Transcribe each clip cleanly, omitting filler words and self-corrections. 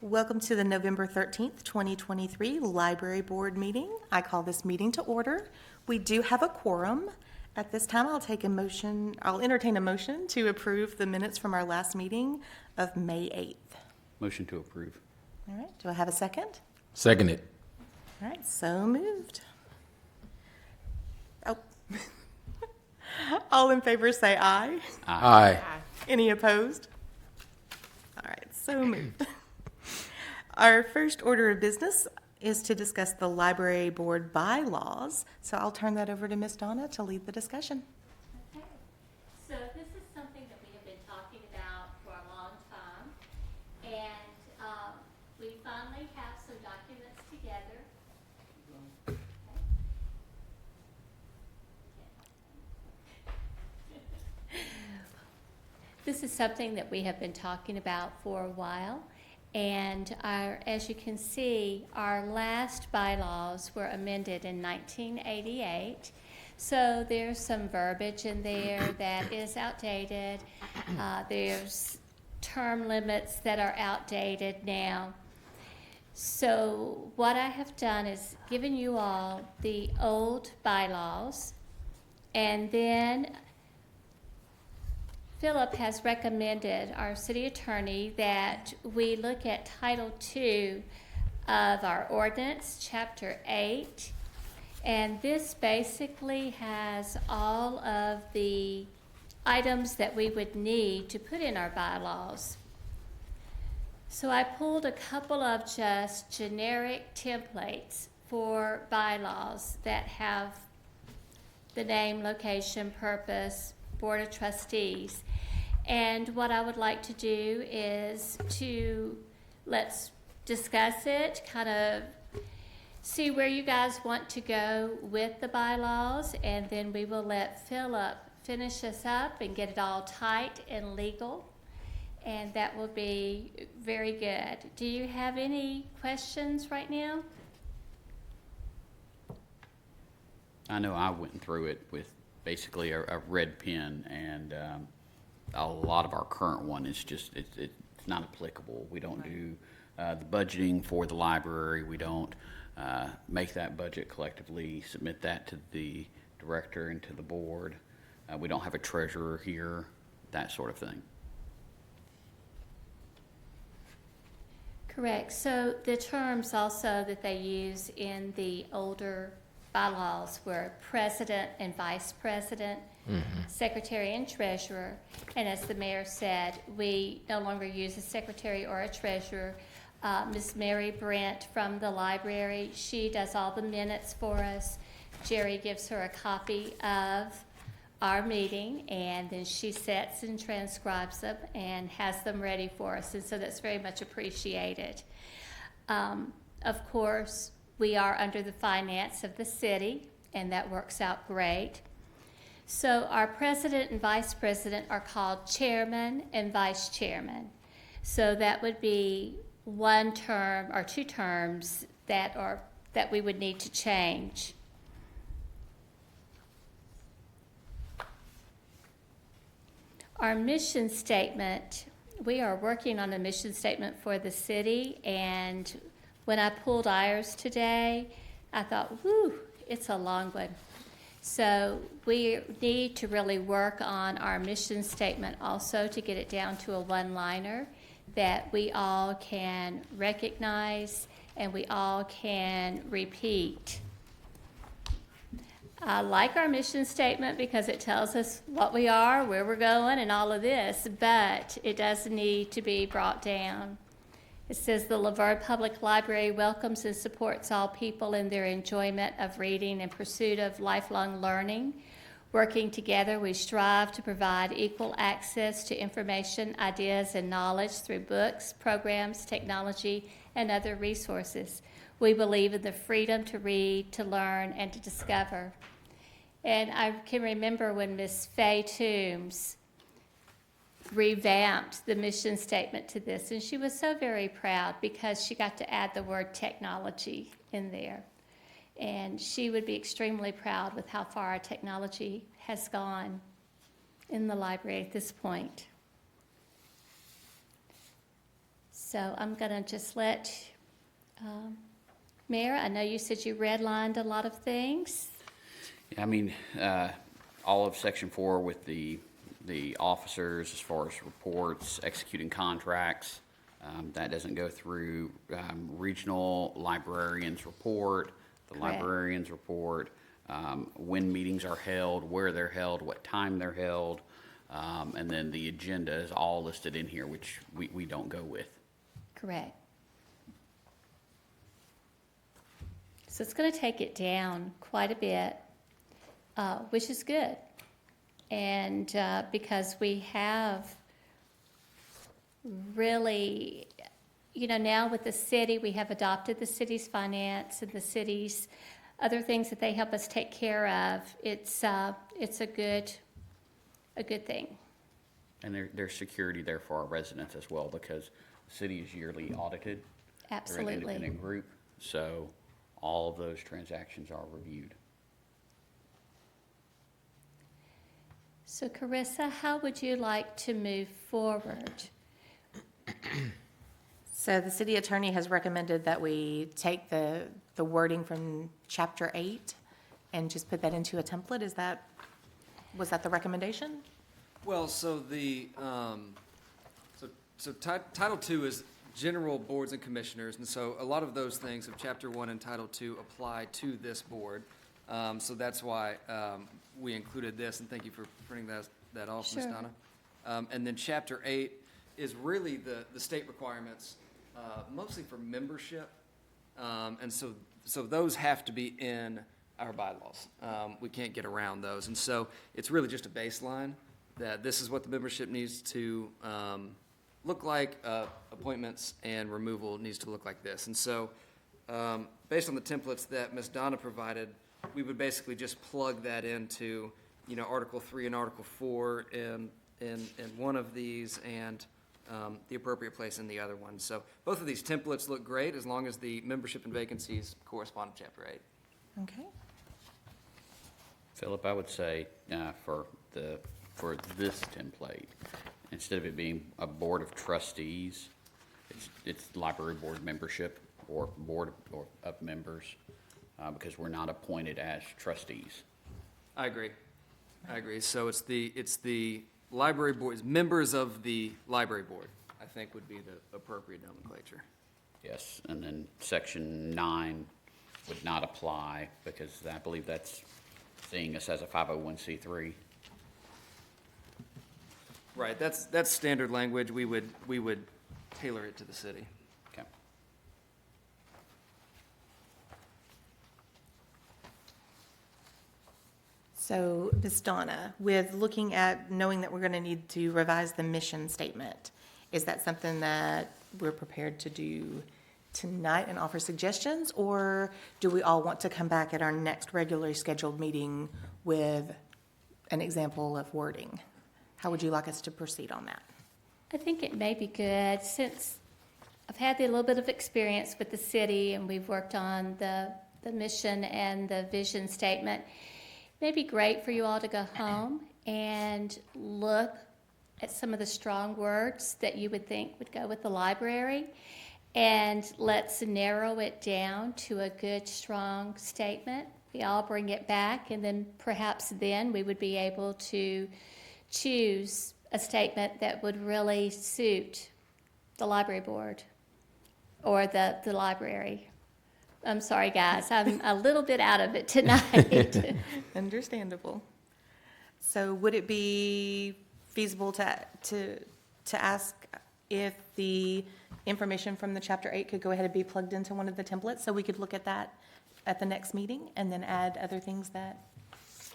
Welcome to the November 13th, 2023 Library Board meeting. I call this meeting to order. We do have a quorum. At this time, I'll entertain a motion to approve the minutes from our last meeting of May 8th. Motion to approve. All right, do I have a second? Seconded. All right, so moved. Oh. All in favor say aye. Aye. Any opposed? All right, so moved. Our first order of business is to discuss the library board bylaws. So I'll turn that over to Ms. Donna to lead the discussion. Okay, so this is something that we have been talking about for a long time, and we finally have some documents together. This is something that we have been talking about for a while, and as you can see, our last bylaws were amended in 1988. So there's some verbiage in there that is outdated. There's term limits that are outdated now. So what I have done is given you all the old bylaws, and then Philip has recommended, our city attorney, that we look at Title II of our ordinance, Chapter 8. And this basically has all of the items that we would need to put in our bylaws. So I pulled a couple of just generic templates for bylaws that have the name, location, purpose, Board of Trustees. And what I would like to do is let's discuss it, kind of see where you guys want to go with the bylaws, and then we will let Philip finish us up and get it all tight and legal, and that will be very good. Do you have any questions right now? I know I went through it with basically a red pen, and a lot of our current one is just, it's not applicable. We don't do the budgeting for the library. We don't make that budget collectively, submit that to the director and to the board. We don't have a treasurer here, that sort of thing. Correct. So the terms also that they use in the older bylaws were president and vice president, secretary and treasurer. And as the mayor said, we no longer use a secretary or a treasurer. Ms. Mary Brent from the library, she does all the minutes for us. Jerry gives her a copy of our meeting, and then she sets and transcribes them and has them ready for us. And so that's very much appreciated. Of course, we are under the finance of the city, and that works out great. So our president and vice president are called chairman and vice chairman. So that would be one term or two terms that we would need to change. Our mission statement, we are working on a mission statement for the city, and when I pulled ours today, I thought, whew, it's a long one. So we need to really work on our mission statement also to get it down to a one-liner that we all can recognize and we all can repeat. I like our mission statement because it tells us what we are, where we're going, and all of this, but it does need to be brought down. It says the Laverne Public Library welcomes and supports all people in their enjoyment of reading and pursuit of lifelong learning. Working together, we strive to provide equal access to information, ideas, and knowledge through books, programs, technology, and other resources. We believe in the freedom to read, to learn, and to discover. And I can remember when Ms. Faye Toombs revamped the mission statement to this, and she was so very proud because she got to add the word technology in there. And she would be extremely proud with how far our technology has gone in the library at this point. So I'm going to just let, Mayor, I know you said you redlined a lot of things. Yeah, I mean, all of section 4 with the officers as far as reports, executing contracts, that doesn't go through regional librarians report, the Correct. librarians report, when meetings are held, where they're held, what time they're held, and then the agenda is all listed in here, which we don't go with. Correct. So it's going to take it down quite a bit, which is good. And because we have really, now with the city, we have adopted the city's finance and the city's other things that they help us take care of. It's a good thing. And there's security there for our residents as well, because the city is yearly audited. Absolutely. They're an independent group, so all of those transactions are reviewed. So Carissa, how would you like to move forward? So the city attorney has recommended that we take the wording from chapter 8 and just put that into a template. Was that the recommendation? Well, so the, Title II is general boards and commissioners, and so a lot of those things of Chapter 1 and Title II apply to this board. So that's why we included this, and thank you for printing that off, Ms. Sure. Donna. And then Chapter 8 is really the state requirements, mostly for membership. And so those have to be in our bylaws. We can't get around those. And so it's really just a baseline that this is what the membership needs to look like, appointments and removal needs to look like this. And so based on the templates that Ms. Donna provided, we would basically just plug that into, Article 3 and Article 4 in one of these and the appropriate place in the other one. So both of these templates look great as long as the membership and vacancies correspond to Chapter 8. Okay. Philip, I would say for this template, instead of it being a board of trustees, it's library board membership or board of members, because we're not appointed as trustees. I agree. So it's the library board, it's members of the library board, I think would be the appropriate nomenclature. Yes, and then section 9 would not apply because I believe that's seeing us as a 501c3. Right, that's standard language. We would tailor it to the city. Okay. So, Ms. Donna, with looking at, knowing that we're going to need to revise the mission statement, is that something that we're prepared to do tonight and offer suggestions? Or do we all want to come back at our next regularly scheduled meeting with an example of wording? How would you like us to proceed on that? I think it may be good, since I've had a little bit of experience with the city and we've worked on the mission and the vision statement. It may be great for you all to go home and look at some of the strong words that you would think would go with the library, and let's narrow it down to a good, strong statement. We all bring it back, and then perhaps then we would be able to choose a statement that would really suit the library board or the library. I'm sorry, guys, I'm a little bit out of it tonight. Understandable. So would it be feasible to ask if the information from the Chapter 8 could go ahead and be plugged into one of the templates so we could look at that at the next meeting and then add other things that,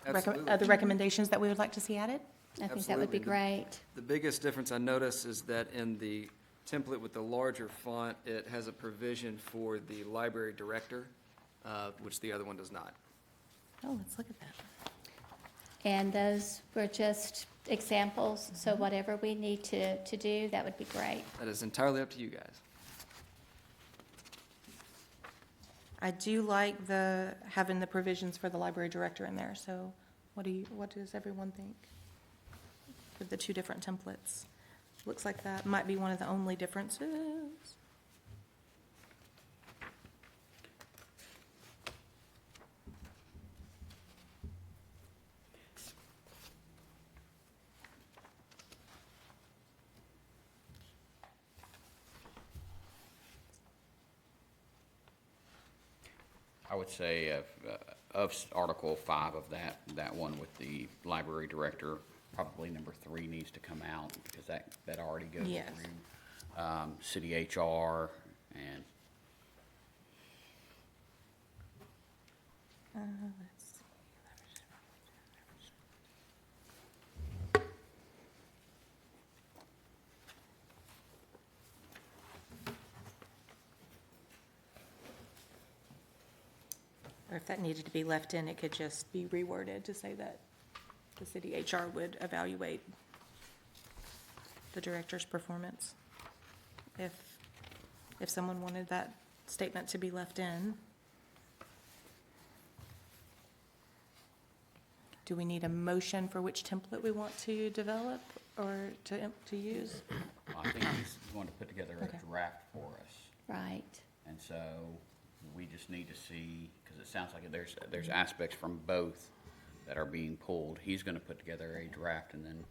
Absolutely. other recommendations that we would like to see added? I think that would be Absolutely. great. The biggest difference I notice is that in the template with the larger font, it has a provision for the library director, which the other one does not. Oh, let's look at that. And those were just examples, so whatever we need to do, that would be great. That is entirely up to you guys. I do like having the provisions for the library director in there, so what does everyone think? With the two different templates. Looks like that might be one of the only differences. I would say of Article 5 of that one with the library director, probably number 3 needs to come out because that already goes Yes. through city HR and Let's see. Or if that needed to be left in, it could just be reworded to say that the city HR would evaluate the director's performance. If someone wanted that statement to be left in. Do we need a motion for which template we want to develop or to use? I think he's going to put together Okay. a draft for us. Right. And so we just need to see, because it sounds like there's aspects from both that are being pulled. He's going to put together a draft and then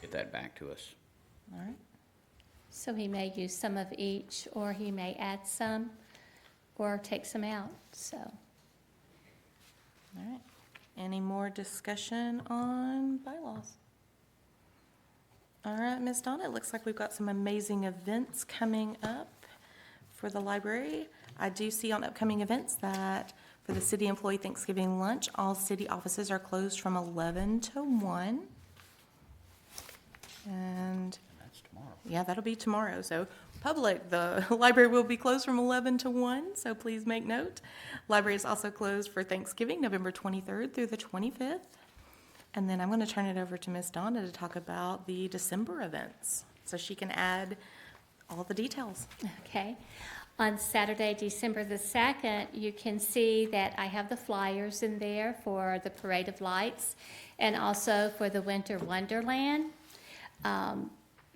get that back to us. All right. So he may use some of each, or he may add some, or take some out, so. All right. Any more discussion on bylaws? All right, Ms. Donna, it looks like we've got some amazing events coming up for the library. I do see on upcoming events that for the city employee Thanksgiving lunch, all city offices are closed from 11 to 1. And And that's tomorrow. yeah, that'll be tomorrow. So public, the library will be closed from 11 to 1, so please make note. Library is also closed for Thanksgiving, November 23rd through the 25th. And then I'm going to turn it over to Ms. Donna to talk about the December events, so she can add all the details. Okay. On Saturday, December the 2nd, you can see that I have the flyers in there for the Parade of Lights and also for the Winter Wonderland.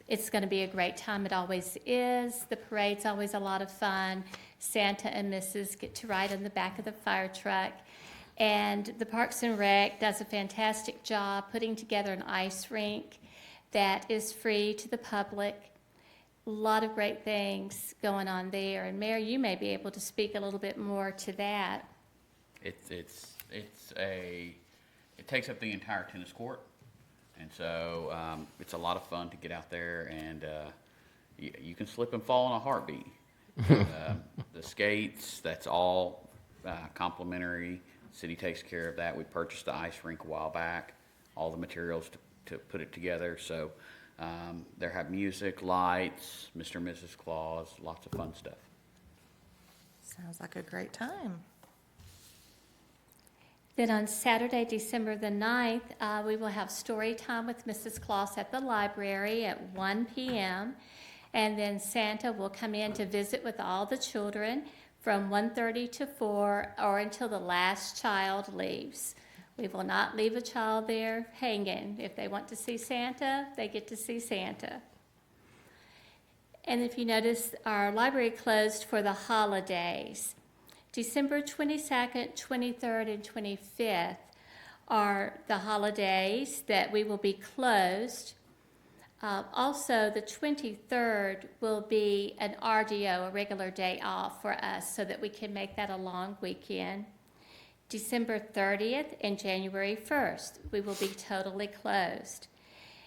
It's going to be a great time. It always is. The parade's always a lot of fun. Santa and Mrs. get to ride on the back of the fire truck. And the Parks and Rec does a fantastic job putting together an ice rink that is free to the public. A lot of great things going on there. And Mayor, you may be able to speak a little bit more to that. It takes up the entire tennis court. And so it's a lot of fun to get out there, and you can slip and fall in a heartbeat. The skates, that's all complimentary. City takes care of that. We purchased the ice rink a while back, all the materials to put it together. So there have music, lights, Mr. and Mrs. Claus, lots of fun stuff. Sounds like a great time. Then on Saturday, December the 9th, we will have story time with Mrs. Claus at the library at 1 p.m. And then Santa will come in to visit with all the children from 1:30 to 4 or until the last child leaves. We will not leave a child there hanging. If they want to see Santa, they get to see Santa. And if you notice, our library closed for the holidays. December 22nd, 23rd, and 25th are the holidays that we will be closed. Also, the 23rd will be an RDO, a regular day off for us, so that we can make that a long weekend. December 30th and January 1st, we will be totally closed.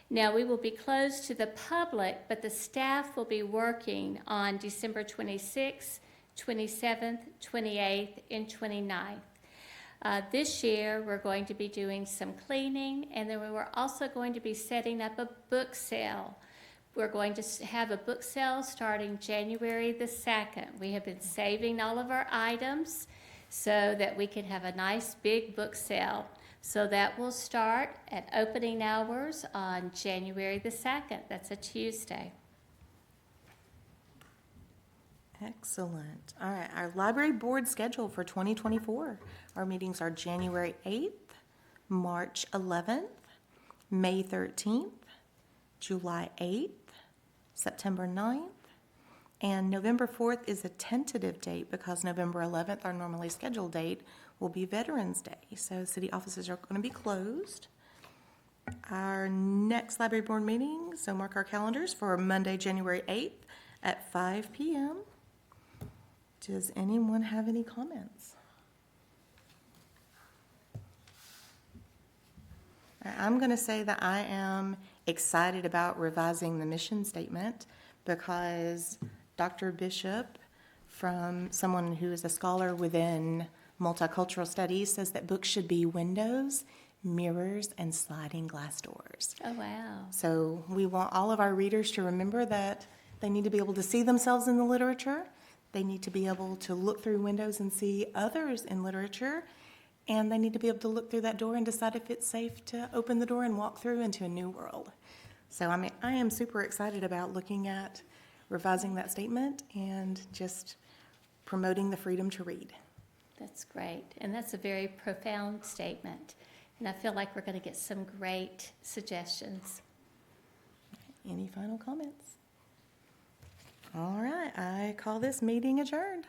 Now, we will be closed to the public, but the staff will be working on December 26th, 27th, 28th, and 29th. This year, we're going to be doing some cleaning, and then we're also going to be setting up a book sale. We're going to have a book sale starting January the 2nd. We have been saving all of our items so that we can have a nice big book sale. So that will start at opening hours on January the 2nd. That's a Tuesday. Excellent. All right, our library board schedule for 2024. Our meetings are January 8th, March 11th, May 13th, July 8th, September 9th, and November 4th is a tentative date because November 11th, our normally scheduled date, will be Veterans Day. So city offices are going to be closed. Our next library board meeting, so mark our calendars for Monday, January 8th at 5 p.m. Does anyone have any comments? I'm going to say that I am excited about revising the mission statement because Dr. Bishop, from someone who is a scholar within multicultural studies, says that books should be windows, mirrors, and sliding glass doors. Oh, wow. So we want all of our readers to remember that they need to be able to see themselves in the literature. They need to be able to look through windows and see others in literature. And they need to be able to look through that door and decide if it's safe to open the door and walk through into a new world. So, I am super excited about looking at revising that statement and just promoting the freedom to read. That's great. And that's a very profound statement. And I feel like we're going to get some great suggestions. Any final comments? All right, I call this meeting adjourned.